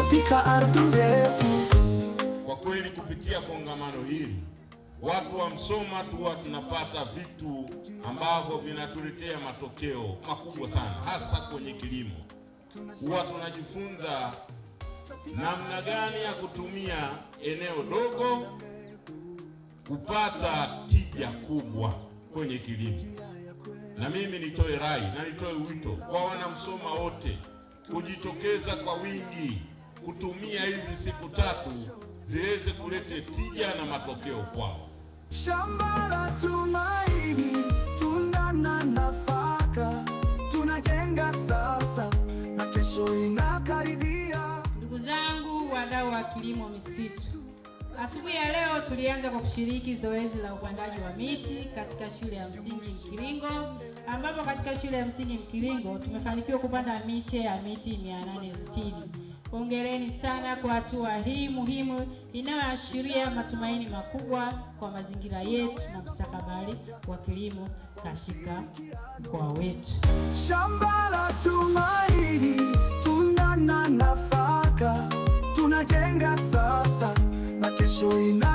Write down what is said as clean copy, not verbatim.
katika ardhi yetu. Kwa kweli kupitia kongamano hili watu wa Msoma tu tunapata vitu ambavyo vinatuletea matokeo makubwa sana, hasa kwenye kilimo. Huwa tunajifunza namna gani ya kutumia eneo dogo kupata tija kubwa kwenye kilimo. Na mimi nitoe rai na nitoe wito kwa wana Msoma wote kujitokeza kwa wingi kutumia hizi siku 3 ziweze kuleta tija na matokeo kwao. Shamba la tumaini, tuna nafaka, tunajenga sasa na kesho inakaribia. Ndugu zangu wadau wa kilimo misitu, asubuhi ya leo tulianza kwa kushiriki zoezi la upandaji wa miti katika shule ya msingi Mkiringo, ambapo katika shule ya msingi Mkiringo tumefanikiwa kupanda miche ya miti 860. Hongereni sana kwa hatua hii muhimu inayoashiria matumaini makubwa kwa mazingira yetu na mustakabali wa kilimo katika mkoa wetu. Shamba la tumaini, tuna nafaka, tunajenga sasa na kesho ina